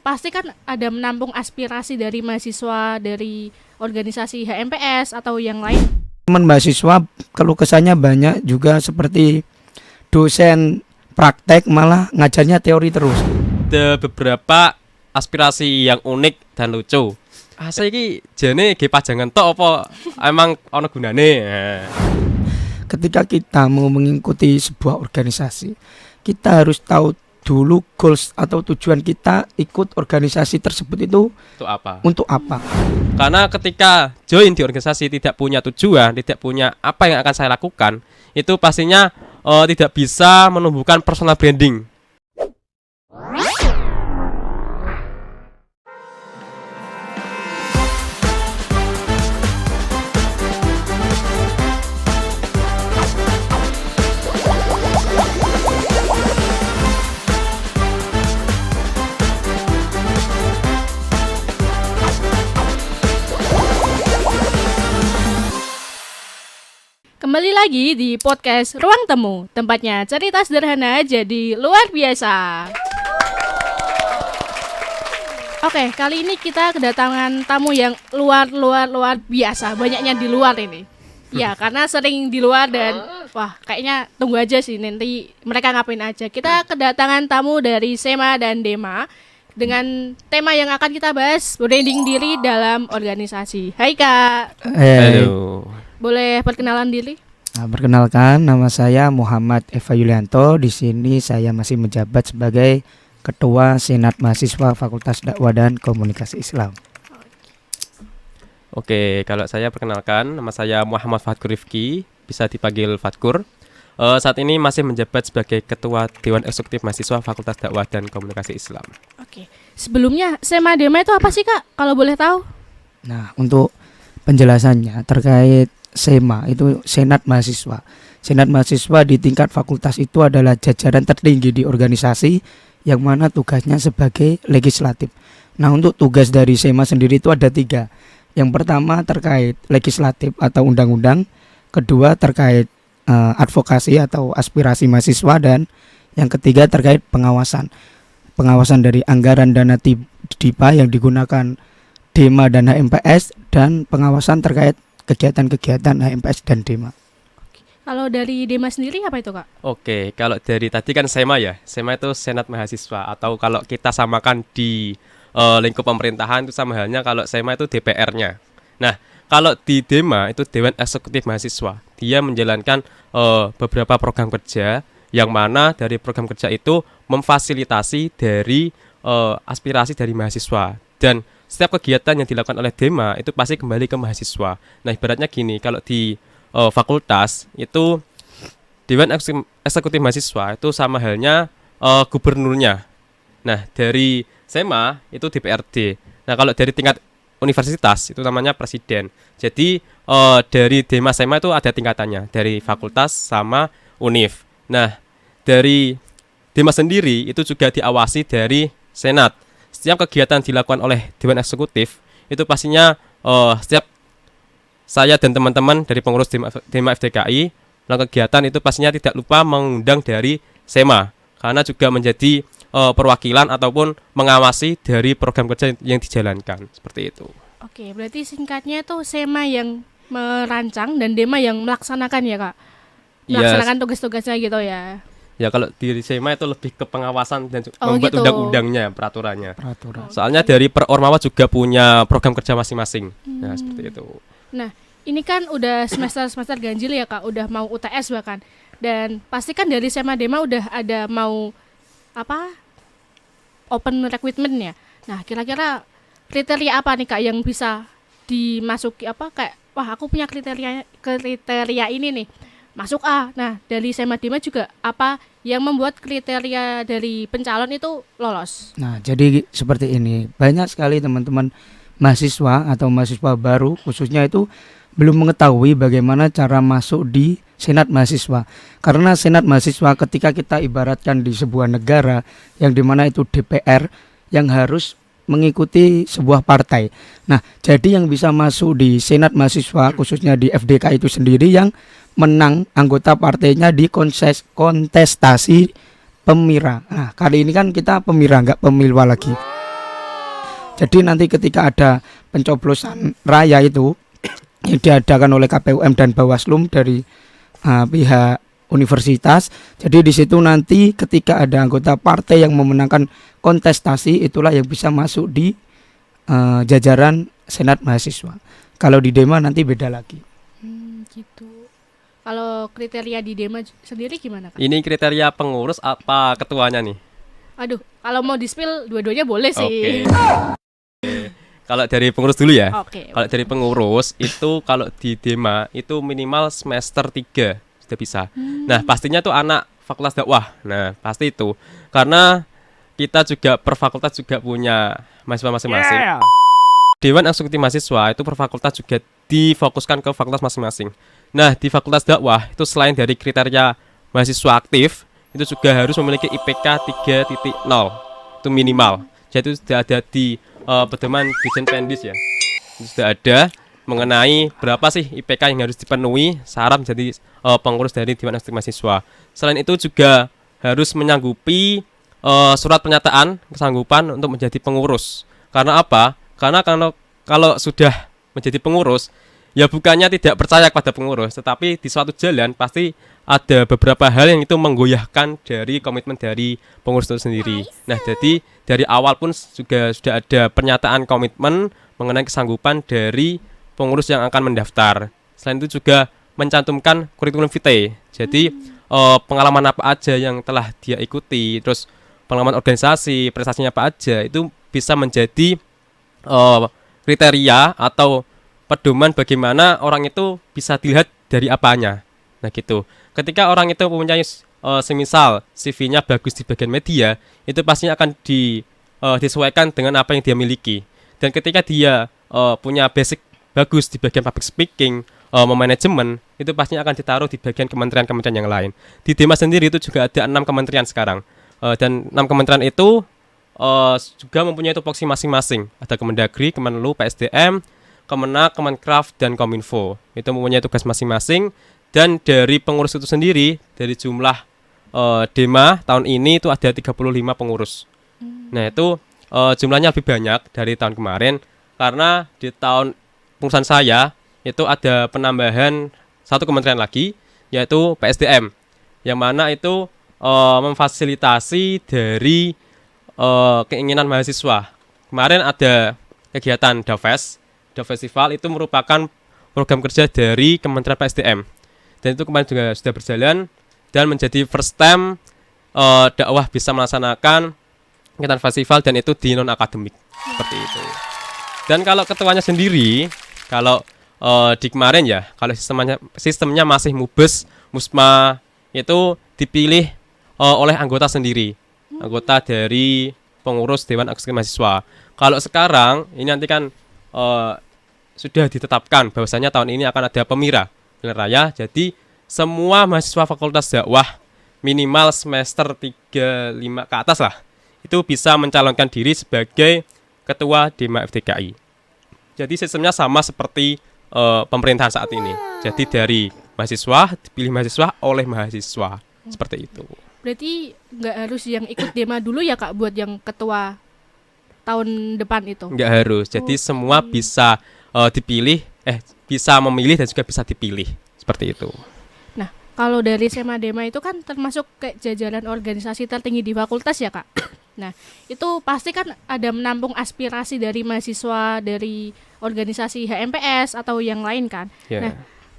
pasti kan ada menampung aspirasi dari mahasiswa, dari organisasi HMPS atau yang lain. Teman mahasiswa keluh kesahnya banyak juga, seperti dosen praktek malah ngajarnya teori terus. Ada beberapa aspirasi yang unik dan lucu. Saya iki jane ge pajangan tok apa emang ana gunane. Ketika kita mau mengikuti sebuah organisasi, kita harus tahu dulu goals atau tujuan kita ikut organisasi tersebut itu Untuk apa? untuk apa. Karena ketika join di organisasi tidak punya tujuan, tidak punya apa yang akan saya lakukan, itu pastinya tidak bisa menumbuhkan personal branding. Kembali lagi di podcast Ruang Temu, tempatnya cerita sederhana jadi luar biasa. Oke, kali ini kita kedatangan tamu yang luar biasa, banyaknya di luar ini. Ya, karena sering di luar dan wah, kayaknya tunggu aja sih nanti mereka ngapain aja. Kita kedatangan tamu dari SEMA dan DEMA dengan tema yang akan kita bahas, branding diri dalam organisasi. Hai Kak, Halo. boleh perkenalan diri? Nah, perkenalkan, nama saya Muhammad Eva Yulianto. Di sini saya masih menjabat sebagai Ketua Senat Mahasiswa Fakultas Dakwah dan Komunikasi Islam. Oke, kalau saya perkenalkan, nama saya Muhammad Fatkur Rifki, bisa dipanggil Fatkur. Saat ini masih menjabat sebagai Ketua Dewan Eksekutif Mahasiswa Fakultas Dakwah dan Komunikasi Islam. Oke. Sebelumnya SEMA DEMA itu apa sih Kak? Kalau boleh tahu? Nah, untuk penjelasannya terkait SEMA itu Senat Mahasiswa. Senat Mahasiswa di tingkat fakultas itu adalah jajaran tertinggi di organisasi yang mana tugasnya sebagai legislatif. Nah, untuk tugas dari SEMA sendiri itu ada 3. Yang pertama terkait legislatif atau undang-undang, kedua terkait advokasi atau aspirasi mahasiswa, dan yang ketiga terkait pengawasan dari anggaran dana DIPA yang digunakan DEMA dan HMPS, dan pengawasan terkait kegiatan-kegiatan HMPS dan DEMA. Kalau dari DEMA sendiri apa itu Kak? Oke, kalau dari tadi kan SEMA ya, SEMA itu Senat Mahasiswa, atau kalau kita samakan di lingkup pemerintahan itu sama halnya kalau SEMA itu DPR-nya. Nah, kalau di DEMA itu Dewan Eksekutif Mahasiswa, dia menjalankan beberapa program kerja yang mana dari program kerja itu memfasilitasi dari aspirasi dari mahasiswa, dan setiap kegiatan yang dilakukan oleh DEMA itu pasti kembali ke mahasiswa. Nah, ibaratnya gini, kalau di fakultas itu Dewan Eksekutif Mahasiswa itu sama halnya gubernurnya. Nah, dari SEMA itu DPRD. Nah, kalau dari tingkat universitas itu namanya presiden. Jadi dari DEMA SEMA itu ada tingkatannya, dari fakultas sama univ. Nah, dari DEMA sendiri itu juga diawasi dari Senat. Setiap kegiatan dilakukan oleh Dewan Eksekutif itu pastinya setiap saya dan teman-teman dari pengurus DEMA FDKI dalam kegiatan itu pastinya tidak lupa mengundang dari SEMA, karena juga menjadi perwakilan ataupun mengawasi dari program kerja yang dijalankan, seperti itu. Oke, berarti singkatnya itu SEMA yang merancang dan DEMA yang melaksanakan ya Kak? Melaksanakan tugas-tugasnya gitu ya? Ya, kalau di SEMA itu lebih ke pengawasan dan membuat gitu. undang-undangnya, peraturan. Peraturan. Soalnya dari per Ormawa juga punya program kerja masing-masing. Nah, seperti itu. Nah, ini kan udah semester ganjil ya Kak, udah mau UTS bahkan. Dan pasti kan dari SEMA DEMA udah ada mau open recruitment ya. Nah, kira-kira kriteria apa nih Kak yang bisa dimasuki, kayak wah aku punya kriteria ini nih, masuk Nah, dari SEMA DEMA juga apa yang membuat kriteria dari pencalon itu lolos? Nah, jadi seperti ini. Banyak sekali teman-teman mahasiswa atau mahasiswa baru khususnya itu belum mengetahui bagaimana cara masuk di Senat Mahasiswa. Karena Senat Mahasiswa ketika kita ibaratkan di sebuah negara yang dimana itu DPR yang harus mengikuti sebuah partai. Nah, jadi yang bisa masuk di Senat Mahasiswa khususnya di FDK itu sendiri yang menang anggota partainya di kontestasi Pemira. Nah, kali ini kan kita Pemira, nggak Pemilwa lagi. Jadi nanti ketika ada pencoblosan raya itu yang diadakan oleh KPUM dan Bawaslu dari pihak universitas. Jadi di situ nanti ketika ada anggota partai yang memenangkan kontestasi, itulah yang bisa masuk di jajaran Senat Mahasiswa. Kalau di Dema nanti beda lagi. Gitu. Kalau kriteria di Dema sendiri gimana, Kak? Ini kriteria pengurus apa ketuanya nih? Aduh, kalau mau di-spill dua-duanya boleh sih. Kalau dari pengurus dulu ya. Oke. Kalau dari pengurus itu kalau di Dema itu minimal semester 3 sudah bisa. Nah, pastinya tuh anak fakultas dakwah. Nah, pasti itu. Karena kita juga per fakultas juga punya mahasiswa masing-masing. Dewan Eksekutif Mahasiswa itu per fakultas juga difokuskan ke fakultas masing-masing. Nah, di fakultas dakwah itu selain dari kriteria mahasiswa aktif, itu juga harus memiliki IPK 3.0. Itu minimal. Jadi itu sudah ada di pedoman Dirjen Pendis ya. Itu sudah ada mengenai berapa sih IPK yang harus dipenuhi syarat menjadi pengurus dari Dewan Eksekutif Mahasiswa. Selain itu juga harus menyanggupi surat pernyataan kesanggupan untuk menjadi pengurus. Karena apa? Karena kalau sudah menjadi pengurus, ya bukannya tidak percaya kepada pengurus, tetapi di suatu jalan pasti ada beberapa hal yang itu menggoyahkan dari komitmen dari pengurus itu sendiri. Nah, jadi dari awal pun juga sudah ada pernyataan komitmen mengenai kesanggupan dari pengurus yang akan mendaftar. Selain itu juga mencantumkan kurikulum vitae. Jadi pengalaman apa aja yang telah dia ikuti, terus pengalaman organisasi, prestasinya apa aja, itu bisa menjadi kriteria atau pedoman bagaimana orang itu bisa dilihat dari apanya. Nah gitu. Ketika orang itu mempunyai semisal CV-nya bagus di bagian media, itu pastinya akan disesuaikan dengan apa yang dia miliki. Dan ketika dia punya basic bagus di bagian public speaking, manajemen, itu pastinya akan ditaruh di bagian kementerian-kementerian yang lain. Di Dema sendiri itu juga ada 6 kementerian sekarang. Dan 6 kementerian itu juga mempunyai tupoksi masing-masing. Ada Kemendagri, Kemenlu, PSDM, Kemenak, Kemenkraf, dan Kominfo. Itu mempunyai tugas masing-masing. Dan dari pengurus itu sendiri, dari jumlah Dema tahun ini itu ada 35 pengurus. Nah itu jumlahnya lebih banyak dari tahun kemarin. Karena di tahun pengurusan saya itu ada penambahan 1 kementerian lagi, yaitu PSDM. Yang mana itu memfasilitasi dari keinginan mahasiswa. Kemarin ada kegiatan DAFES. Festival itu merupakan program kerja dari Kementerian PSDM. Dan itu kemarin juga sudah berjalan dan menjadi first time dakwah bisa melaksanakan kegiatan festival dan itu di non akademik seperti itu. Dan kalau ketuanya sendiri, kalau di kemarin ya, kalau sistemnya masih mubes, musma itu dipilih oleh anggota sendiri. Anggota dari pengurus Dewan Eksekutif Mahasiswa. Kalau sekarang ini nanti kan sudah ditetapkan bahwasanya tahun ini akan ada pemilihan raya. Jadi semua mahasiswa fakultas dakwah minimal semester 35 ke atas lah, itu bisa mencalonkan diri sebagai ketua Dema FDKI. Jadi sistemnya sama seperti pemerintahan saat ini. Jadi dari mahasiswa dipilih mahasiswa oleh mahasiswa seperti itu. Berarti nggak harus yang ikut Dema dulu ya Kak buat yang ketua tahun depan itu? Nggak harus. Jadi semua bisa dipilih, bisa memilih dan juga bisa dipilih seperti itu. Nah, kalau dari Sema Dema itu kan termasuk kayak jajaran organisasi tertinggi di fakultas ya Kak. Nah, itu pasti kan ada menampung aspirasi dari mahasiswa dari organisasi HMPS atau yang lain kan. Yeah. Nah,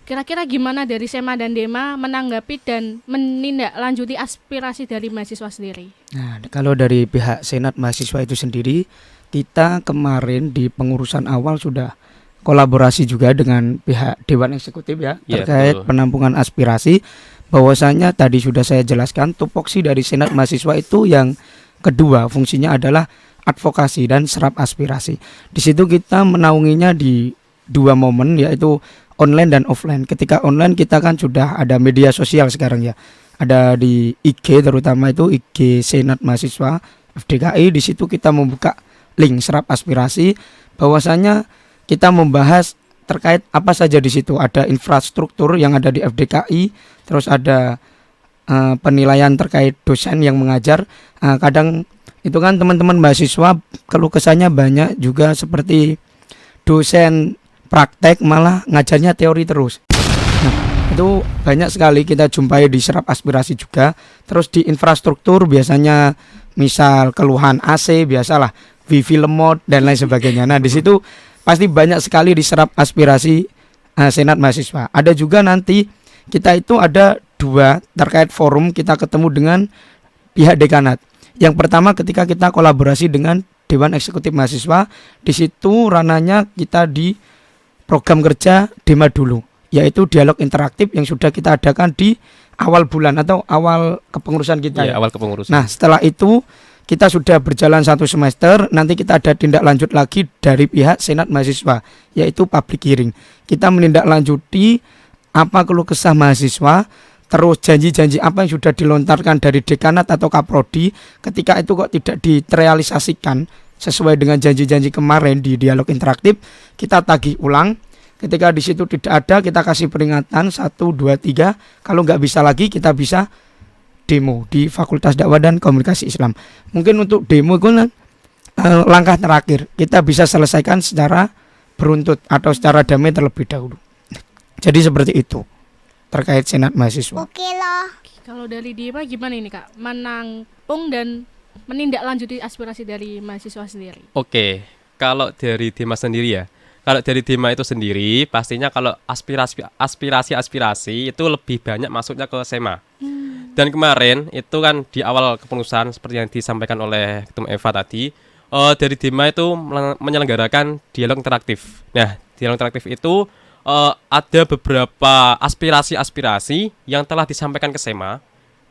kira-kira gimana dari Sema dan Dema menanggapi dan menindaklanjuti aspirasi dari mahasiswa sendiri? Nah, kalau dari pihak Senat Mahasiswa itu sendiri, kita kemarin di pengurusan awal sudah kolaborasi juga dengan pihak Dewan Eksekutif ya, terkait penampungan aspirasi. Bahwasanya tadi sudah saya jelaskan, tupoksi dari Senat Mahasiswa itu yang kedua fungsinya adalah advokasi dan serap aspirasi. Di situ kita menaunginya di 2 momen, yaitu online dan offline. Ketika online kita kan sudah ada media sosial sekarang ya. Ada di IG, terutama itu IG Senat Mahasiswa FDKI. Di situ kita membuka link serap aspirasi, bahwasanya kita membahas terkait apa saja di situ. Ada infrastruktur yang ada di FDKI, terus ada penilaian terkait dosen yang mengajar. Kadang itu kan teman-teman mahasiswa keluh kesahnya banyak juga, seperti dosen praktek malah ngajarnya teori terus. Nah, itu banyak sekali kita jumpai di serap aspirasi juga. Terus di infrastruktur biasanya misal keluhan AC, biasalah wifi lemot dan lain sebagainya. Nah, di situ pasti banyak sekali diserap aspirasi senat mahasiswa. Ada juga nanti kita itu ada 2 terkait forum, kita ketemu dengan pihak dekanat. Yang pertama ketika kita kolaborasi dengan Dewan Eksekutif Mahasiswa, di situ ranahnya kita di program kerja Dema dulu, yaitu dialog interaktif yang sudah kita adakan di awal bulan atau awal kepengurusan kita. Iya, awal kepengurusan. Nah, setelah itu kita sudah berjalan 1 semester, nanti kita ada tindak lanjut lagi dari pihak Senat Mahasiswa, yaitu public hearing. Kita menindaklanjuti apa keluh kesah mahasiswa, terus janji-janji apa yang sudah dilontarkan dari dekanat atau kaprodi, ketika itu kok tidak direalisasikan sesuai dengan janji-janji kemarin di dialog interaktif, kita tagih ulang. Ketika di situ tidak ada, kita kasih peringatan 1, 2, 3. Kalau nggak bisa lagi, kita bisa demo di Fakultas Dakwah dan Komunikasi Islam. Mungkin untuk demo itu langkah terakhir, kita bisa selesaikan secara beruntut atau secara damai terlebih dahulu. Jadi seperti itu terkait senat mahasiswa. Oke lah. Kalau dari Dema gimana ini Kak? Menampung dan menindaklanjuti aspirasi dari mahasiswa sendiri. Oke, kalau dari Dema sendiri ya. Kalau dari Dema itu sendiri, pastinya kalau aspirasi itu lebih banyak masuknya ke SEMA. Dan kemarin itu kan di awal kepengurusan seperti yang disampaikan oleh Ketum Eva tadi, dari Dema itu menyelenggarakan dialog interaktif. Nah, dialog interaktif itu ada beberapa aspirasi yang telah disampaikan ke SEMA,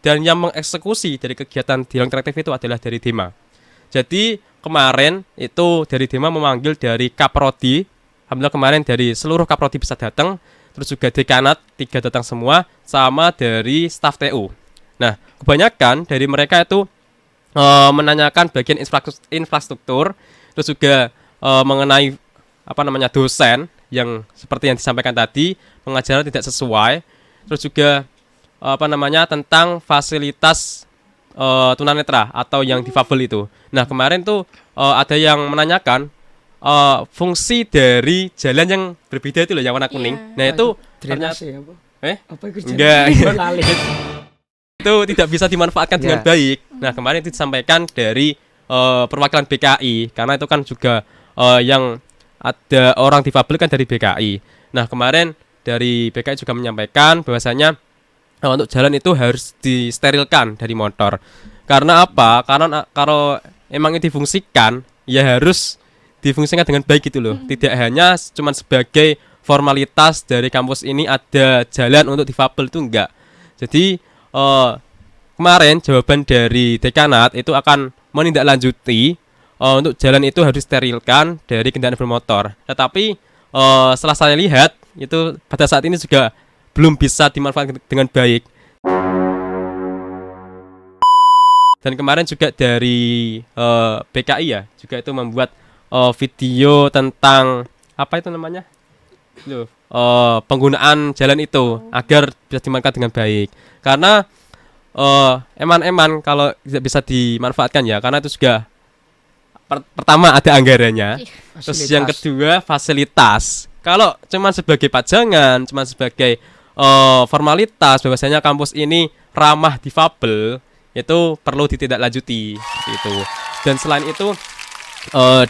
dan yang mengeksekusi dari kegiatan dialog interaktif itu adalah dari Dema. Jadi kemarin itu dari Dema memanggil dari Kaprodi. Alhamdulillah kemarin dari seluruh Kaprodi bisa datang, terus juga dekanat 3 datang semua, sama dari staf TU. Nah, kebanyakan dari mereka itu menanyakan bagian infrastruktur, terus juga mengenai dosen yang seperti yang disampaikan tadi, pengajaran tidak sesuai, terus juga tentang fasilitas tunanetra atau yang difabel itu. Nah, kemarin tuh ada yang menanyakan fungsi dari jalan yang berbeda itu loh, yang warna kuning. Nah, itu ternyata enggak. Itu tidak bisa dimanfaatkan dengan baik. Nah, kemarin itu disampaikan dari perwakilan BKI, karena itu kan juga yang ada orang difabel kan dari BKI. Nah, kemarin dari BKI juga menyampaikan bahwasanya untuk jalan itu harus disterilkan dari motor. Karena apa? Karena kalau emang ini difungsikan, ya harus difungsikan dengan baik gitu loh. Tidak hanya cuma sebagai formalitas dari kampus ini ada jalan untuk difabel, itu enggak. Jadi kemarin jawaban dari dekanat itu akan menindaklanjuti untuk jalan itu harus sterilkan dari kendaraan bermotor. Tetapi setelah saya lihat itu pada saat ini juga belum bisa dimanfaatkan dengan baik. Dan kemarin juga dari BKI ya, juga itu membuat video tentang apa itu namanya? Penggunaan jalan itu agar bisa dimanfaatkan dengan baik. Karena eman-eman kalau tidak bisa dimanfaatkan ya, karena itu juga pertama ada anggarannya, terus yang kedua fasilitas. Kalau cuma sebagai pajangan, cuma sebagai formalitas bahwasanya kampus ini ramah difabel, itu perlu ditindaklanjuti itu. Dan selain itu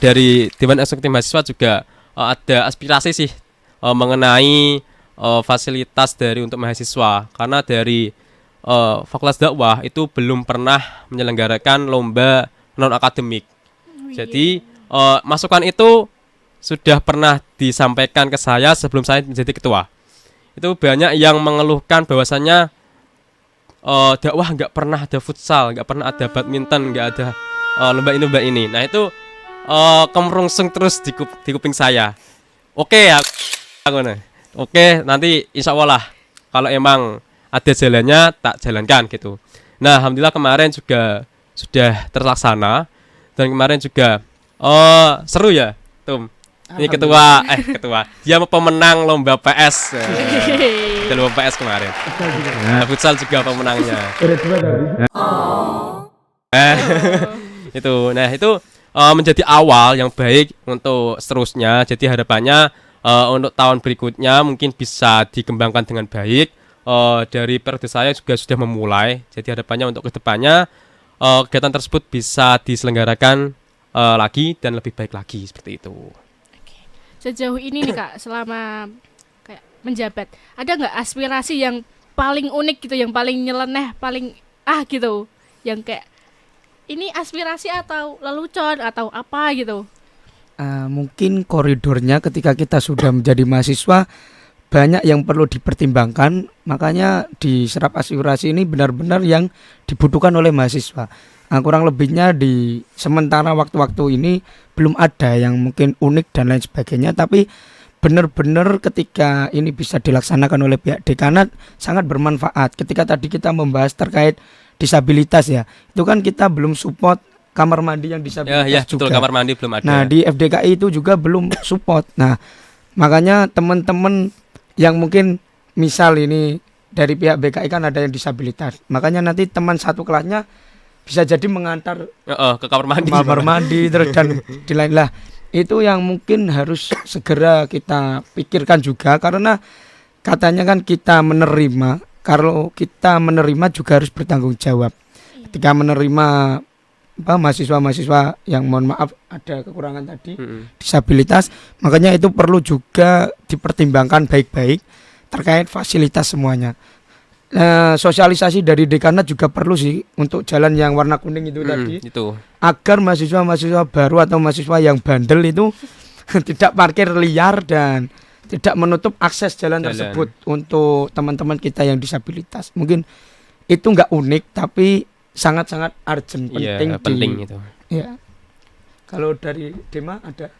dari Dewan Eksekutif Mahasiswa juga ada aspirasi sih mengenai fasilitas dari untuk mahasiswa, karena dari Fakultas Dakwah itu belum pernah menyelenggarakan lomba non akademik. Jadi masukan itu sudah pernah disampaikan ke saya sebelum saya menjadi ketua. Itu banyak yang mengeluhkan bahwasanya dakwah nggak pernah ada futsal, nggak pernah ada badminton, nggak ada lomba ini. Nah itu kemerungsung terus di kuping saya. Oke ya, oke nanti insya Allah lah kalau emang ada jalannya tak jalankan gitu. Nah alhamdulillah kemarin juga sudah terlaksana. Dan kemarin juga seru ya, Tum. Ini ketua, dia pemenang lomba PS. Lomba PS kemarin. Futsal juga pemenangnya. Itu. Nah, itu menjadi awal yang baik untuk seterusnya. Jadi harapannya untuk tahun berikutnya mungkin bisa dikembangkan dengan baik. Dari periode saya juga sudah memulai. Jadi harapannya untuk kedepannya kegiatan tersebut bisa diselenggarakan lagi dan lebih baik lagi seperti itu. Sejauh ini nih Kak, selama kayak menjabat, ada nggak aspirasi yang paling unik gitu, yang paling nyeleneh, paling gitu, yang kayak ini aspirasi atau lelucon atau apa gitu? Mungkin koridornya ketika kita sudah menjadi mahasiswa banyak yang perlu dipertimbangkan, makanya di serap aspirasi ini benar-benar yang dibutuhkan oleh mahasiswa. Kurang lebihnya di sementara waktu-waktu ini belum ada yang mungkin unik dan lain sebagainya, tapi benar-benar ketika ini bisa dilaksanakan oleh pihak dekanat sangat bermanfaat. Ketika tadi kita membahas terkait disabilitas ya, itu kan kita belum support kamar mandi yang disabilitas juga. Betul, kamar mandi belum ada. Nah, di FDKI itu juga belum support. Nah, makanya teman-teman yang mungkin misal ini dari pihak BKI kan ada yang disabilitas, makanya nanti teman satu kelasnya bisa jadi mengantar ke kamar mandi terus dan di lain lah. Itu yang mungkin harus segera kita pikirkan juga, karena katanya kan kita menerima, kalau kita menerima juga harus bertanggung jawab. Ketika menerima mahasiswa-mahasiswa yang mohon maaf ada kekurangan tadi, disabilitas, makanya itu perlu juga dipertimbangkan baik-baik terkait fasilitas semuanya. Sosialisasi dari dekanat juga perlu sih untuk jalan yang warna kuning itu tadi, itu. Agar mahasiswa-mahasiswa baru atau mahasiswa yang bandel itu tidak parkir liar dan tidak menutup akses jalan tersebut untuk teman-teman kita yang disabilitas. Mungkin itu nggak unik tapi sangat-sangat urgent, penting itu. Ya. Kalau dari Dema ada?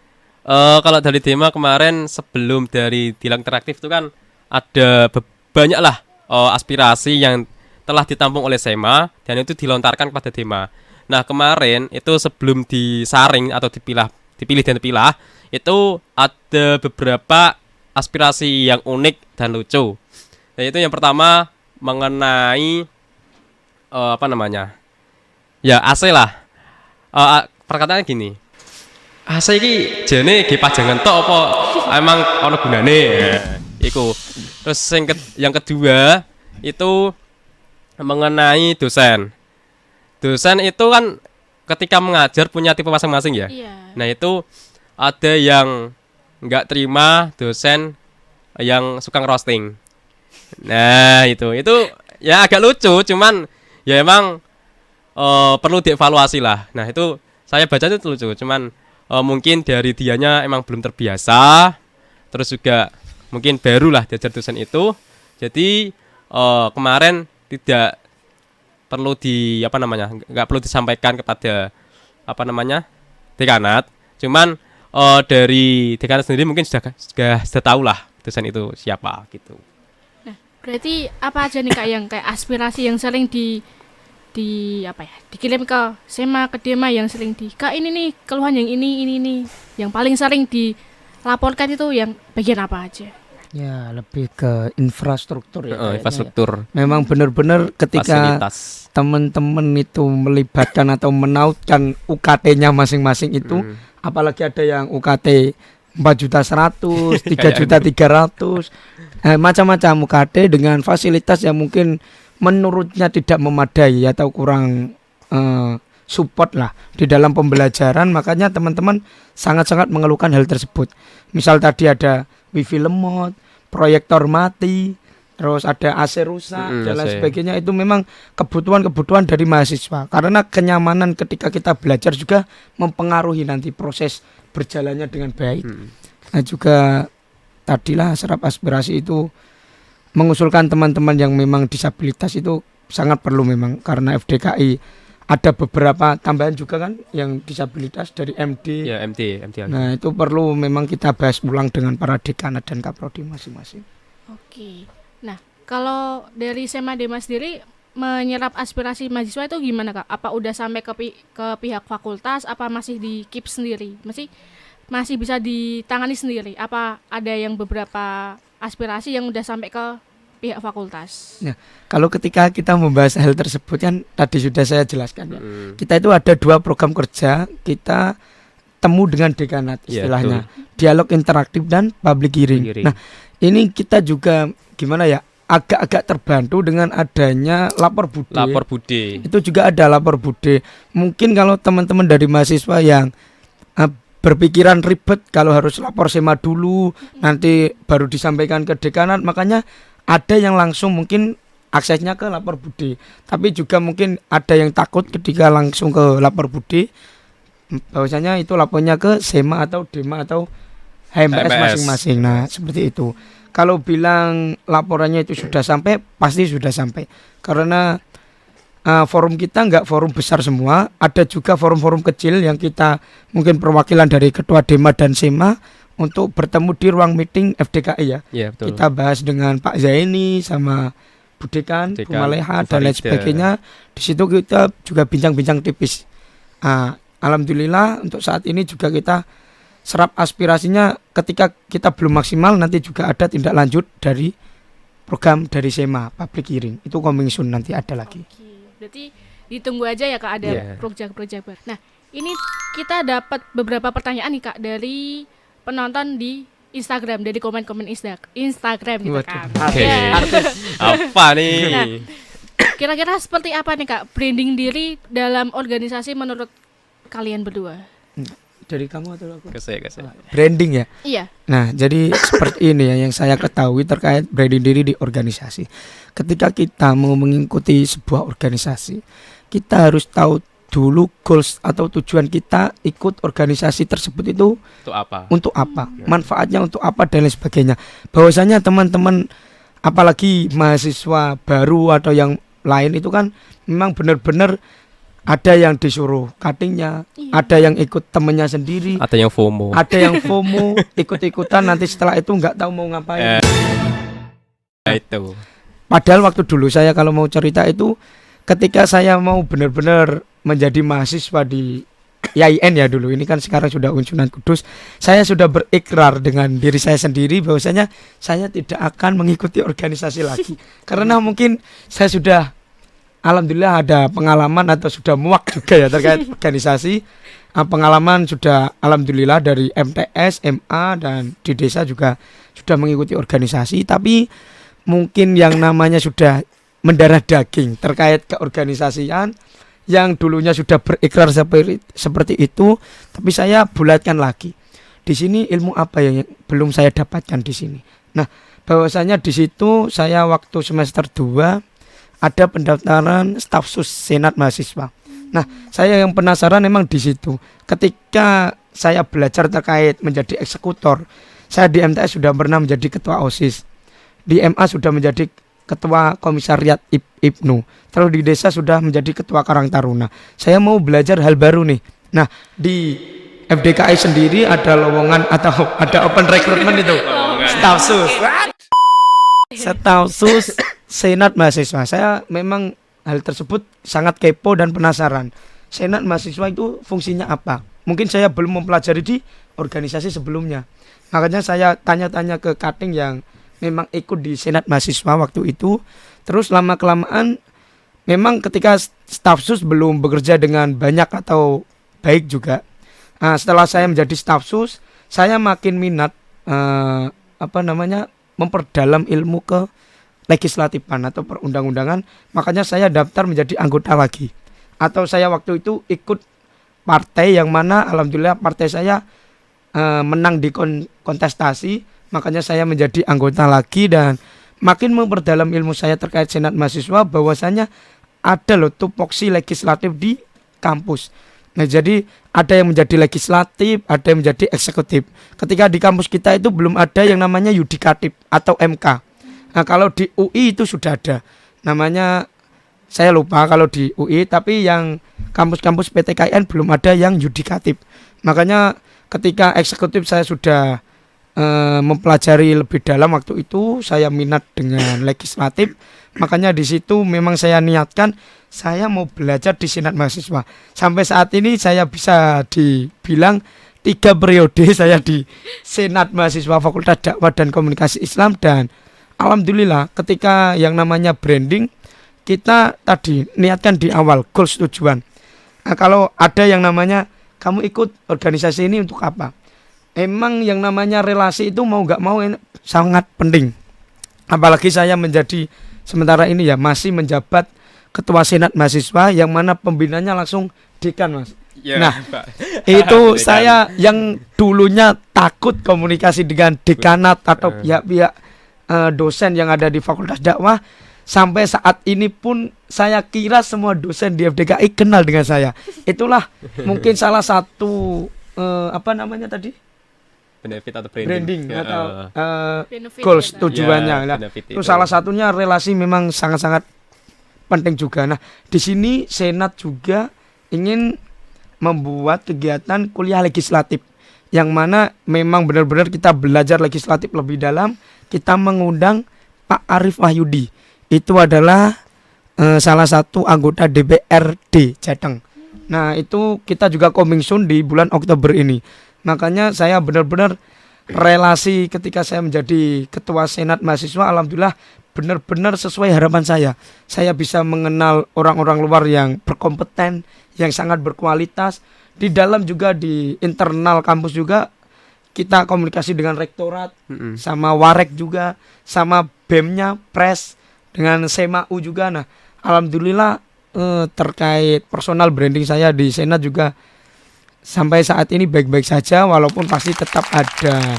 Kalau dari Dema kemarin sebelum dari Tilang Interaktif itu kan ada banyak lah aspirasi yang telah ditampung oleh SEMA dan itu dilontarkan kepada Dema. Nah kemarin itu sebelum disaring atau dipilih dan dipilah, itu ada beberapa aspirasi yang unik dan lucu. Yaitu yang pertama mengenai AC lah. Perkataannya gini, AC ini jane nggih pajangan tok apa emang ono gunane? Iku. Terus yang kedua itu mengenai dosen. Dosen itu kan ketika mengajar punya tipe masing-masing ya. Nah itu ada yang nggak terima dosen yang suka ngerosting. Nah itu ya agak lucu, cuman ya emang perlu dievaluasi lah. Nah itu saya baca itu lucu, cuman mungkin dari dianya emang belum terbiasa, terus juga mungkin barulah diajar dosen itu. Jadi kemarin tidak perlu nggak perlu disampaikan kepada dekanat. Cuman dari dekanat sendiri mungkin sudah tahu lah dosen itu siapa gitu. Nah, berarti apa aja nih Kak yang kayak aspirasi yang sering dikirim ke SEMA, ke Dema, yang sering Kak ini nih keluhan yang ini yang paling sering dilaporkan itu yang bagian apa aja? Ya lebih ke infrastruktur ya. Infrastruktur. Memang benar-benar ketika fasilitas. Teman-teman itu melibatkan atau menautkan UKT-nya masing-masing itu, apalagi ada yang UKT 4.100.000, 3.300.000, macam-macam UKT dengan fasilitas yang mungkin menurutnya tidak memadai atau kurang support lah di dalam pembelajaran. Makanya teman-teman sangat-sangat mengeluhkan hal tersebut. Misal tadi ada wifi lemot, proyektor mati, terus ada AC rusak dan lain sebagainya. Itu memang kebutuhan-kebutuhan dari mahasiswa, karena kenyamanan ketika kita belajar juga mempengaruhi nanti proses berjalannya dengan baik. Nah juga tadilah serap aspirasi itu mengusulkan teman-teman yang memang disabilitas itu sangat perlu memang, karena FDKI ada beberapa tambahan juga kan yang disabilitas dari MD. Ya, MD. Nah, itu perlu memang kita bahas ulang dengan para dekanat dan kaprodi masing-masing. Oke. Nah, kalau dari SEMA Dema sendiri menyerap aspirasi mahasiswa itu gimana Kak? Apa udah sampai ke pihak fakultas, apa masih di keep sendiri? Masih bisa ditangani sendiri? Apa ada yang beberapa aspirasi yang udah sampai ke pihak fakultas. Nah, kalau ketika kita membahas hal tersebut kan tadi sudah saya jelaskan ya. Kita itu ada 2 program kerja, kita temu dengan dekanat istilahnya. Dialog interaktif dan public hearing. Nah, ini kita juga gimana ya? Agak-agak terbantu dengan adanya lapor bude. Lapor bude. Itu juga ada lapor bude. Mungkin kalau teman-teman dari mahasiswa yang berpikiran ribet kalau harus lapor SEMA dulu, nanti baru disampaikan ke dekanat, makanya ada yang langsung mungkin aksesnya ke lapor bude. Tapi juga mungkin ada yang takut ketika langsung ke lapor bude, bahwasanya itu lapornya ke SEMA atau DEMA atau HMPS masing-masing. Nah, seperti itu. Kalau bilang laporannya itu sudah sampai, pasti sudah sampai. Karena forum kita enggak forum besar semua, ada juga forum-forum kecil yang kita mungkin perwakilan dari ketua DEMA dan SEMA untuk bertemu di ruang meeting FDKI ya. Betul. Kita bahas dengan Pak Zaini sama Bu Dekan, Bu Maleha dan lain sebagainya. Di situ kita juga bincang-bincang tipis. Alhamdulillah untuk saat ini juga kita serap aspirasinya, ketika kita belum maksimal nanti juga ada tindak lanjut dari program dari SEMA public hearing. Itu coming soon, nanti ada lagi. Berarti ditunggu aja ya Kak, ada proyek-proyek baru. Nah, ini kita dapat beberapa pertanyaan nih Kak dari penonton di Instagram, dari komen-komen Instagram gitu kan. Apa nih? Nah, kira-kira seperti apa nih Kak branding diri dalam organisasi menurut kalian berdua? Dari kamu atau aku? Ke saya. Branding ya? Iya. Nah, jadi seperti ini ya yang saya ketahui terkait branding diri di organisasi. Ketika kita mau mengikuti sebuah organisasi, kita harus tahu dulu goals atau tujuan kita ikut organisasi tersebut itu untuk apa, manfaatnya untuk apa dan lain sebagainya. Bahwasanya teman-teman apalagi mahasiswa baru atau yang lain itu kan memang benar-benar ada yang disuruh cuttingnya, ada yang ikut temennya sendiri, ada yang FOMO, ikut-ikutan nanti setelah itu nggak tahu mau ngapain. Itu. Padahal waktu dulu saya kalau mau cerita itu, ketika saya mau benar-benar menjadi mahasiswa di IAIN ya dulu, ini kan sekarang sudah Sunan Kudus, saya sudah berikrar dengan diri saya sendiri bahwasanya saya tidak akan mengikuti organisasi lagi. Karena mungkin saya sudah, alhamdulillah ada pengalaman atau sudah muak juga ya terkait organisasi. Pengalaman sudah alhamdulillah dari MTS, MA dan di desa juga sudah mengikuti organisasi, tapi mungkin yang namanya sudah mendarah daging terkait keorganisasian yang dulunya sudah berikrar seperti itu, tapi saya bulatkan lagi. Di sini ilmu apa yang belum saya dapatkan di sini. Nah, bahwasanya di situ saya waktu semester 2 ada pendaftaran staf sus senat mahasiswa. Nah, saya yang penasaran memang di situ. Ketika saya belajar terkait menjadi eksekutor, saya di MTS sudah pernah menjadi ketua OSIS. Di MA sudah menjadi ketua komisariat IPNU. Terus di desa sudah menjadi ketua Karang Taruna. Saya mau belajar hal baru nih. Nah, di FDKI sendiri ada lowongan atau ada open recruitment itu. Staf sus. Staf sus senat mahasiswa. Saya memang hal tersebut sangat kepo dan penasaran. Senat mahasiswa itu fungsinya apa? Mungkin saya belum mempelajari di organisasi sebelumnya. Makanya saya tanya-tanya ke cutting yang memang ikut di senat mahasiswa waktu itu. Terus lama-kelamaan memang ketika staf sus belum bekerja dengan banyak atau baik juga. Setelah saya menjadi staf sus, saya makin minat memperdalam ilmu ke legislatifan atau perundang-undangan. Makanya saya daftar menjadi anggota lagi. Atau saya waktu itu ikut partai yang mana alhamdulillah partai saya menang di kontestasi. Makanya saya menjadi anggota lagi dan makin memperdalam ilmu saya terkait senat mahasiswa, bahwasanya ada loh tupoksi legislatif di kampus. Nah, jadi ada yang menjadi legislatif, ada yang menjadi eksekutif. Ketika di kampus kita itu belum ada yang namanya yudikatif atau MK. Nah, kalau di UI itu sudah ada. Namanya saya lupa kalau di UI, tapi yang kampus-kampus PTKN belum ada yang yudikatif. Makanya ketika eksekutif saya sudah mempelajari lebih dalam waktu itu, saya minat dengan legislatif. Makanya di situ memang saya niatkan saya mau belajar di senat mahasiswa. Sampai saat ini saya bisa dibilang 3 periode saya di senat mahasiswa Fakultas Dakwah dan Komunikasi Islam, dan alhamdulillah ketika yang namanya branding kita tadi niatkan di awal goals tujuan. Nah, kalau ada yang namanya kamu ikut organisasi ini untuk apa? Emang yang namanya relasi itu mau nggak mau sangat penting. Apalagi saya menjadi sementara ini ya masih menjabat ketua senat mahasiswa yang mana pembinanya langsung dekan Mas. Ya, Nah, Pak. Itu Dekan. saya yang dulunya takut komunikasi dengan dekanat atau pihak-pihak dosen yang ada di Fakultas Dakwah. Sampai saat ini pun saya kira semua dosen di FDKI kenal dengan saya. Itulah mungkin salah satu apa namanya tadi? benefit atau Branding Ya, atau Benefit goals ya, Kak. tujuannya. Ya, Nah, benefit itu salah satunya relasi memang sangat-sangat penting juga. Nah, di sini Senat juga ingin membuat kegiatan kuliah legislatif yang mana memang benar-benar kita belajar legislatif lebih dalam. Kita mengundang Pak Arif Wahyudi. Itu adalah salah satu anggota DPRD Jateng. Nah, itu kita juga coming soon di bulan Oktober ini. Makanya saya benar-benar relasi ketika saya menjadi ketua Senat mahasiswa, alhamdulillah benar-benar sesuai harapan saya. Saya bisa mengenal orang-orang luar yang berkompeten, yang sangat berkualitas. Di dalam juga di internal kampus juga kita komunikasi dengan rektorat, sama warek juga, sama BEM-nya, pres, dengan SEMAU juga. Nah, alhamdulillah terkait personal branding saya di Senat juga sampai saat ini baik-baik saja, walaupun pasti tetap ada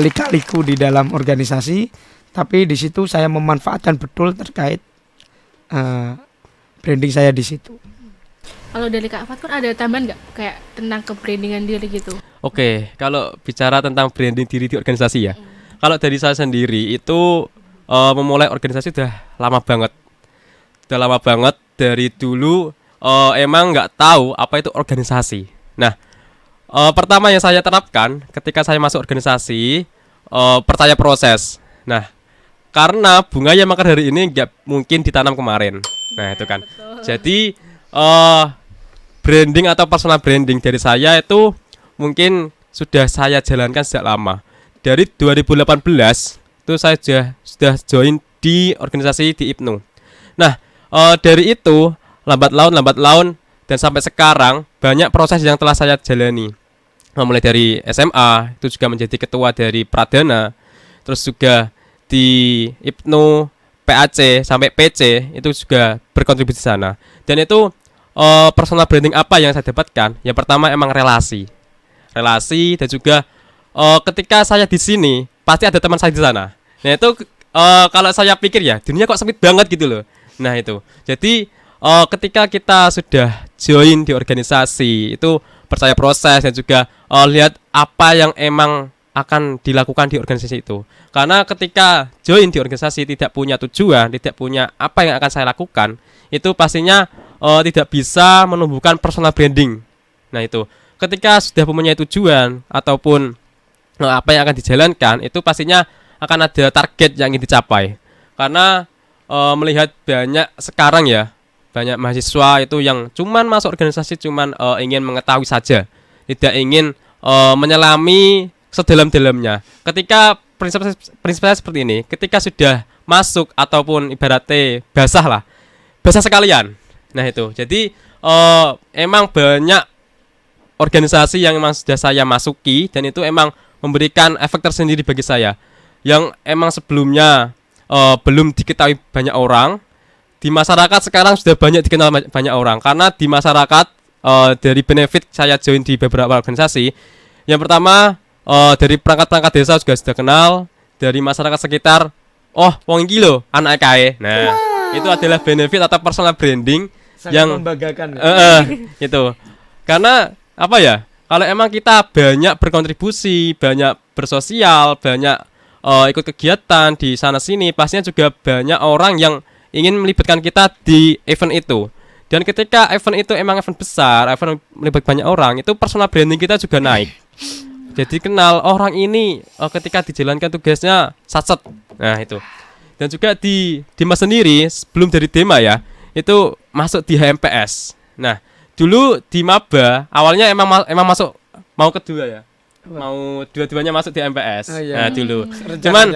lika-liku di dalam organisasi, tapi di situ saya memanfaatkan betul terkait branding saya di situ. Kalau dari Kak Fatur ada tambahan nggak kayak tentang kebrandingan diri gitu? Oke, kalau bicara tentang branding diri di organisasi ya. Kalau dari saya sendiri itu memulai organisasi udah lama banget. Udah lama banget dari dulu emang nggak tahu apa itu organisasi. Nah, pertama yang saya terapkan ketika saya masuk organisasi percaya proses. Nah, karena bunga yang mekar hari ini nggak mungkin ditanam kemarin. Nah, itu kan. Betul. Jadi branding atau personal branding dari saya itu mungkin sudah saya jalankan sejak lama. Dari 2018 itu saya sudah join di organisasi di IPNU. Nah, dari itu lambat laun dan sampai sekarang banyak proses yang telah saya jalani. Mulai dari SMA itu juga menjadi ketua dari Pradana, terus juga di IPNU, PAC sampai PC itu juga berkontribusi di sana. Dan itu personal branding apa yang saya dapatkan? Yang pertama emang relasi dan juga ketika saya di sini pasti ada teman saya di sana. Nah itu kalau saya pikir ya dunia kok sempit banget gitu loh. Nah itu jadi ketika kita sudah join di organisasi itu percaya proses dan juga lihat apa yang emang akan dilakukan di organisasi itu. Karena ketika join di organisasi tidak punya tujuan, tidak punya apa yang akan saya lakukan, itu pastinya tidak bisa menumbuhkan personal branding. Nah itu ketika sudah mempunyai tujuan ataupun apa yang akan dijalankan, itu pastinya akan ada target yang ingin dicapai. Karena melihat banyak sekarang ya, banyak mahasiswa itu yang cuman masuk organisasi cuman ingin mengetahui saja, tidak ingin menyelami sedalam-dalamnya. Ketika prinsip seperti ini, ketika sudah masuk ataupun ibaratnya basah sekalian. Nah itu, jadi emang banyak organisasi yang memang sudah saya masuki dan itu emang memberikan efek tersendiri bagi saya. Yang emang sebelumnya belum diketahui banyak orang, di masyarakat sekarang sudah banyak dikenal banyak orang. Karena di masyarakat dari benefit saya join di beberapa organisasi, yang pertama dari perangkat-perangkat desa juga sudah kenal, dari masyarakat sekitar, oh wong iki lho anak kae. Nah, itu adalah benefit atau personal branding Sangat yang membanggakan. itu. Karena apa ya? Kalau emang kita banyak berkontribusi, banyak bersosial, banyak ikut kegiatan di sana sini, pastinya juga banyak orang yang ingin melibatkan kita di event itu. Dan ketika event itu emang event besar, event melibatkan banyak orang, itu personal branding kita juga naik. Jadi kenal orang ini ketika dijalankan tugasnya satset. Nah itu. Dan juga di Dimas sendiri sebelum dari Dema ya, itu masuk di HMPS. Nah dulu di Maba awalnya emang masuk mau kedua ya. mau dua-duanya masuk di MPS. Oh, iya. Nah, dulu. Rencananya. Cuman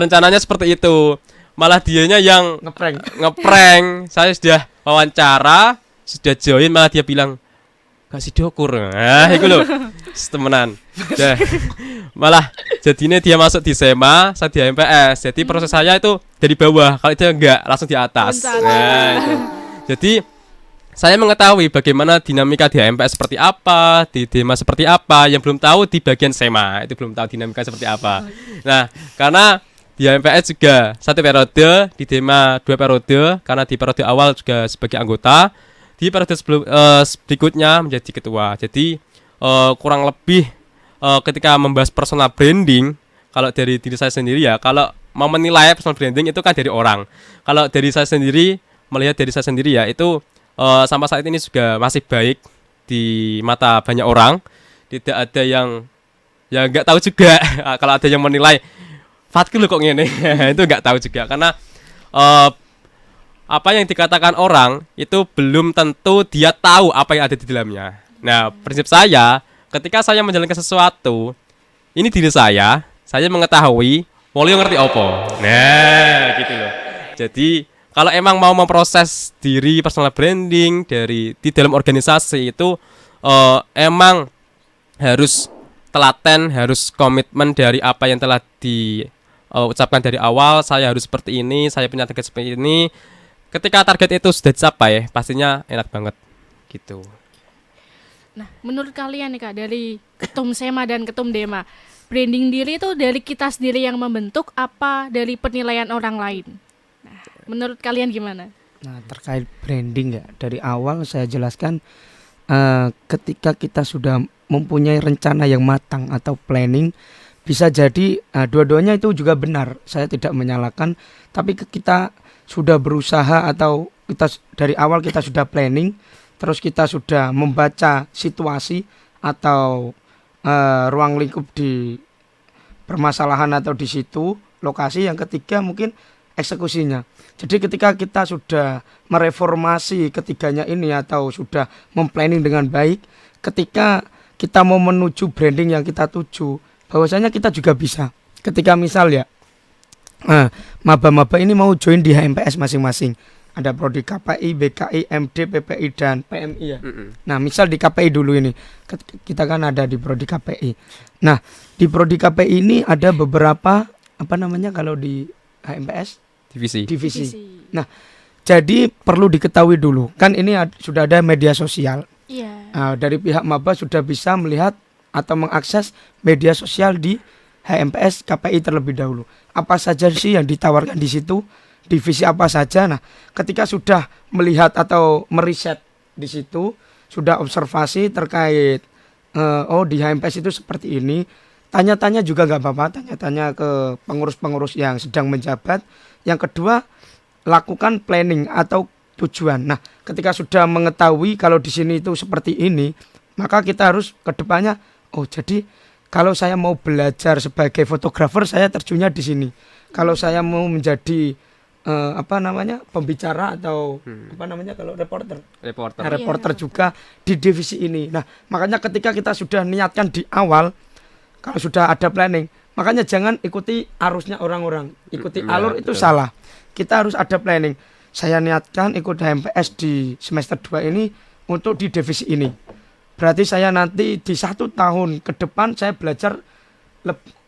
rencananya seperti itu. Malah dianya yang ngeprank. Saya sudah wawancara, sudah join, malah dia bilang kasih dokur. Nah, itu loh. Temenan. Dah. Malah jadinya dia masuk di SMA, saya di MPS. Jadi proses saya itu dari bawah, kalau dia enggak langsung di atas. Nah, itu. Jadi saya mengetahui bagaimana dinamika di MPS seperti apa, di Dema seperti apa, yang belum tahu di bagian SMA itu belum tahu dinamika seperti apa. Nah, karena di MPS juga 1 periode, di Dema 2 periode, karena di periode awal juga sebagai anggota, di periode berikutnya menjadi ketua. Jadi kurang lebih ketika membahas personal branding, kalau dari diri saya sendiri ya, kalau mau menilai personal branding itu kan dari orang. Kalau dari saya sendiri, melihat dari saya sendiri ya, itu sampai saat ini juga masih baik di mata banyak orang. Tidak ada yang ya nggak tahu juga kalau ada yang menilai Fatkul kok ngene. Itu nggak tahu juga karena apa yang dikatakan orang itu belum tentu dia tahu apa yang ada di dalamnya. Nah, prinsip saya ketika saya menjalankan sesuatu, ini diri saya mengetahui mau ngerti apa. Nah, gitu loh. Jadi kalau emang mau memproses diri personal branding dari di dalam organisasi itu emang harus telaten, harus komitmen dari apa yang telah diucapkan dari awal. Saya harus seperti ini, saya punya target seperti ini. Ketika target itu sudah dicapai, pastinya enak banget gitu. Nah, menurut kalian nih Kak, dari ketum SEMA dan ketum DEMA, branding diri itu dari kita sendiri yang membentuk apa dari penilaian orang lain? Nah, menurut kalian gimana? Nah, terkait branding ya, dari awal saya jelaskan ketika kita sudah mempunyai rencana yang matang atau planning, bisa jadi dua-duanya itu juga benar. Saya tidak menyalahkan, tapi kita sudah berusaha atau kita dari awal kita sudah planning, terus kita sudah membaca situasi atau ruang lingkup di permasalahan atau di situ lokasi. Yang ketiga mungkin eksekusinya. Jadi ketika kita sudah mereformasi ketiganya ini atau sudah memplanning dengan baik, ketika kita mau menuju branding yang kita tuju, bahwasanya kita juga bisa. Ketika misal ya maba-maba ini mau join di HMPS masing-masing, ada prodi KPI, BKI, MD, PPI dan PMI ya. Nah, misal di KPI dulu ini, kita kan ada di prodi KPI. Nah, di prodi KPI ini ada beberapa apa namanya kalau di HMPS divisi. Nah, jadi perlu diketahui dulu, kan ini sudah ada media sosial. Dari pihak maba sudah bisa melihat atau mengakses media sosial di HMPS KPI terlebih dahulu. Apa saja sih yang ditawarkan di situ, divisi apa saja. Nah, ketika sudah melihat atau meriset di situ, sudah observasi terkait di HMPS itu seperti ini, tanya-tanya juga nggak apa-apa, tanya-tanya ke pengurus-pengurus yang sedang menjabat. Yang kedua, lakukan planning atau tujuan. Nah, ketika sudah mengetahui kalau di sini itu seperti ini, maka kita harus ke depannya, jadi kalau saya mau belajar sebagai fotografer, saya terjunnya di sini. Kalau saya mau menjadi pembicara atau kalau reporter juga di divisi ini. Nah, makanya ketika kita sudah niatkan di awal, kalau sudah ada planning, makanya jangan ikuti arusnya orang-orang, ikuti alur itu salah. Kita harus ada planning. Saya niatkan ikut HMPS di semester 2 ini untuk di divisi ini. Berarti saya nanti di 1 tahun ke depan saya belajar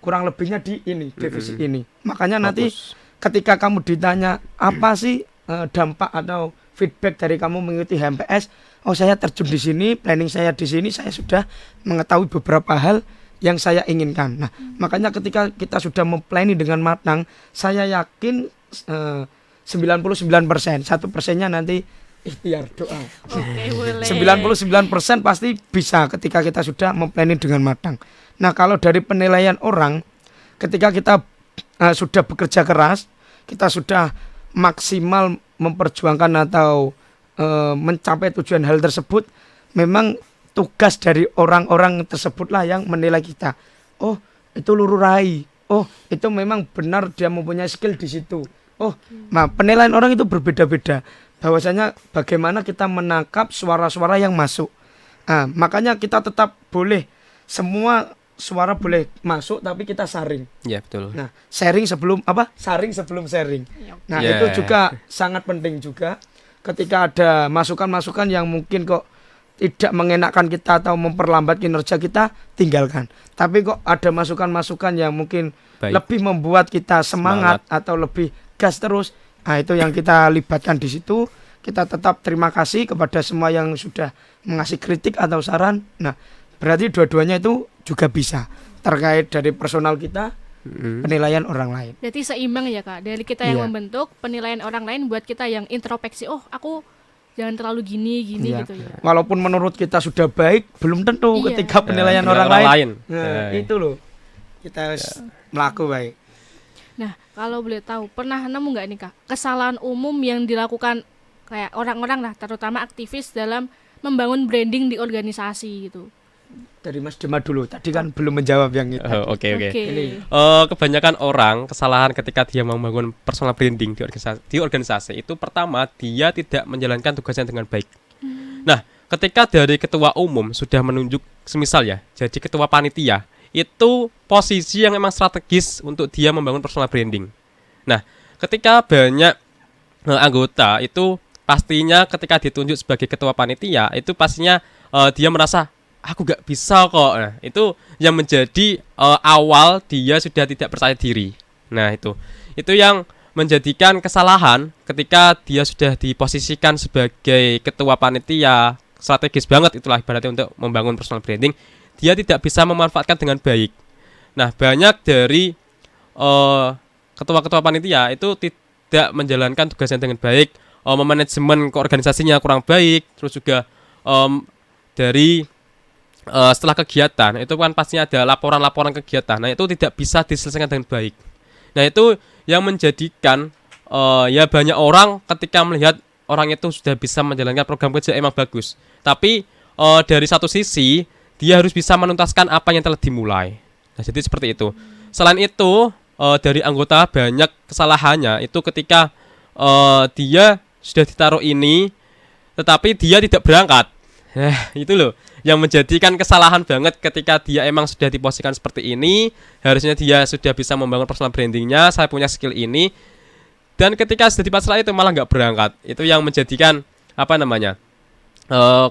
kurang lebihnya di ini, divisi ini. Makanya nanti ketika kamu ditanya apa sih dampak atau feedback dari kamu mengikuti HMPS, saya terjun di sini, planning saya di sini, saya sudah mengetahui beberapa hal yang saya inginkan. Nah, makanya ketika kita sudah memplanning dengan matang, saya yakin 99%, 1%-nya nanti ikhtiar doa. Oke, boleh. 99% pasti bisa ketika kita sudah memplanning dengan matang. Nah, kalau dari penilaian orang, ketika kita sudah bekerja keras, kita sudah maksimal memperjuangkan atau mencapai tujuan hal tersebut, memang tugas dari orang-orang tersebutlah yang menilai kita. Itu lururai. Itu memang benar dia mempunyai skill di situ. Nah, penilaian orang itu berbeda-beda. Bahwasanya bagaimana kita menangkap suara-suara yang masuk. Makanya kita tetap boleh semua suara boleh masuk tapi kita saring. Ya, betul. Nah, sharing sebelum apa? Saring sebelum sharing. Nah, Yeah. itu juga sangat penting juga ketika ada masukan-masukan yang mungkin kok tidak mengenakan kita atau memperlambat kinerja kita, tinggalkan. Tapi kok ada masukan-masukan yang mungkin Baik. lebih membuat kita semangat atau lebih gas terus, nah itu yang kita libatkan di situ. Kita tetap terima kasih kepada semua yang sudah mengasih kritik atau saran. Nah, berarti dua-duanya itu juga bisa terkait dari personal kita, penilaian orang lain. Berarti seimbang ya Kak, dari kita yang Iya. membentuk, penilaian orang lain buat kita yang introspeksi, oh aku jangan terlalu gini Iya. gitu ya. Walaupun menurut kita sudah baik, belum tentu Iya. ketika penilaian penilaian orang orang lain. lain. Nah, Ya. itu loh. Kita harus melaku baik. Nah, kalau boleh tahu, pernah nemu nggak nih Kak, kesalahan umum yang dilakukan kayak orang-orang lah, terutama aktivis dalam membangun branding di organisasi gitu? Dari Mas Dema dulu. Tadi kan belum menjawab yang itu. Oh, oke. Ini. Kebanyakan orang kesalahan ketika dia membangun personal branding di organisasi itu pertama dia tidak menjalankan tugasnya dengan baik. Nah, ketika dari ketua umum sudah menunjuk semisal ya, jadi ketua panitia, itu posisi yang memang strategis untuk dia membangun personal branding. Nah, ketika banyak anggota itu pastinya ketika ditunjuk sebagai ketua panitia itu pastinya dia merasa aku gak bisa kok. Nah, itu yang menjadi awal dia sudah tidak percaya diri. Nah, itu yang menjadikan kesalahan ketika dia sudah diposisikan sebagai ketua panitia, strategis banget itulah ibaratnya untuk membangun personal branding, dia tidak bisa memanfaatkan dengan baik. Nah, banyak dari ketua-ketua panitia itu tidak menjalankan tugasnya dengan baik, manajemen keorganisasinya kurang baik, terus juga dari setelah kegiatan itu kan pastinya ada laporan-laporan kegiatan. Nah, itu tidak bisa diselesaikan dengan baik. Nah, itu yang menjadikan ya banyak orang ketika melihat orang itu sudah bisa menjalankan program kerja emang bagus. Tapi dari satu sisi dia harus bisa menuntaskan apa yang telah dimulai. Nah, jadi seperti itu. Selain itu dari anggota banyak kesalahannya itu ketika dia sudah ditaruh ini tetapi dia tidak berangkat. Itu loh yang menjadikan kesalahan banget ketika dia emang sudah diposisikan seperti ini. Harusnya dia sudah bisa membangun personal brandingnya, saya punya skill ini, dan ketika sudah di pasrah itu malah nggak berangkat. Itu yang menjadikan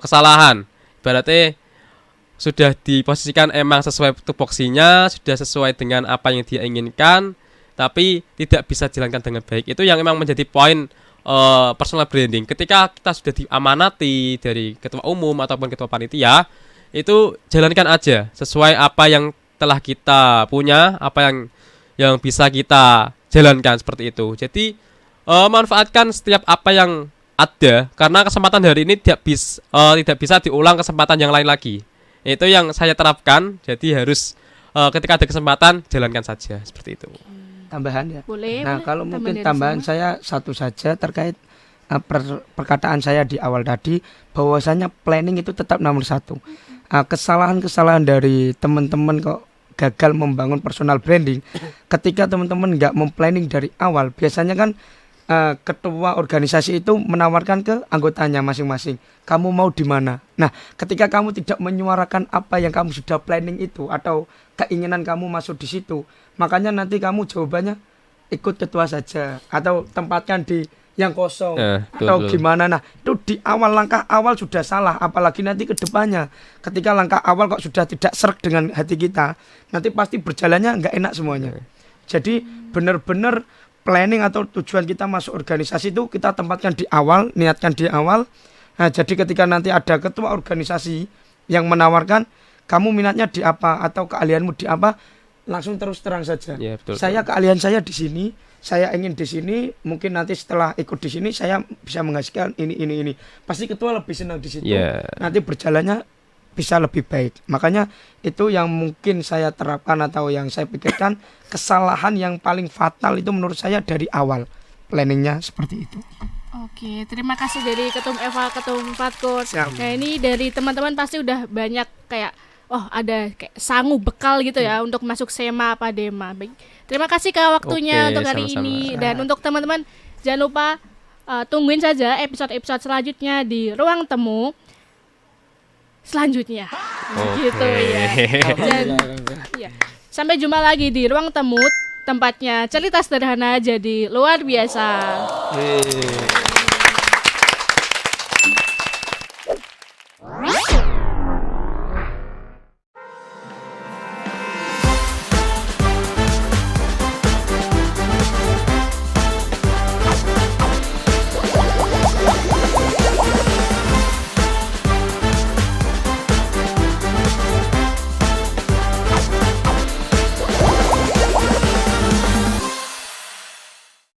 kesalahan. Berarti sudah diposisikan emang sesuai tupoksinya, sudah sesuai dengan apa yang dia inginkan, tapi tidak bisa dijalankan dengan baik. Itu yang emang menjadi poin personal branding. Ketika kita sudah diamanati dari ketua umum ataupun ketua panitia, itu jalankan aja sesuai apa yang telah kita punya, apa yang bisa kita jalankan seperti itu. Jadi manfaatkan setiap apa yang ada, karena kesempatan hari ini tidak bisa diulang kesempatan yang lain lagi. Itu yang saya terapkan. Jadi harus ketika ada kesempatan jalankan saja seperti itu. Tambahan ya. Boleh. Nah, boleh. kalau Tambahan mungkin dari tambahan semua. saya satu saja terkait perkataan saya di awal tadi, bahwasanya planning itu tetap nomor satu. Kesalahan-kesalahan dari teman-teman kok gagal membangun personal branding, ketika teman-teman nggak memplanning dari awal, biasanya kan ketua organisasi itu menawarkan ke anggotanya masing-masing, kamu mau di mana? Nah, ketika kamu tidak menyuarakan apa yang kamu sudah planning itu atau keinginan kamu masuk di situ, makanya nanti kamu jawabannya ikut ketua saja atau tempatkan di yang kosong atau betul. gimana. Nah, itu di awal, langkah awal sudah salah, apalagi nanti ke depannya ketika langkah awal kok sudah tidak serk dengan hati kita, nanti pasti berjalannya nggak enak semuanya. Jadi benar-benar planning atau tujuan kita masuk organisasi itu kita tempatkan di awal, niatkan di awal. Nah, jadi ketika nanti ada ketua organisasi yang menawarkan kamu minatnya di apa atau keahlianmu di apa, langsung terus terang saja. Ya, betul, Saya keahlian saya di sini, saya ingin di sini, mungkin nanti setelah ikut di sini saya bisa menghasilkan ini. Pasti ketua lebih senang di situ. Yeah. Nanti berjalannya bisa lebih baik. Makanya itu yang mungkin saya terapkan atau yang saya pikirkan, kesalahan yang paling fatal itu menurut saya dari awal planningnya seperti itu. Oke, terima kasih dari Ketum Eva, Ketum Fatkur. Siap. Nah, ini dari teman-teman pasti udah banyak kayak ada kayak sangu bekal gitu ya untuk masuk SEMA apa DEMA. Baik. Terima kasih Kak waktunya Oke, untuk hari sama-sama. ini, dan untuk teman-teman jangan lupa tungguin saja episode-episode selanjutnya di Ruang Temu. selanjutnya. Oke. Gitu ya. Ya. Sampai jumpa lagi di Ruang Temu, tempatnya cerita sederhana jadi luar biasa. Yeay.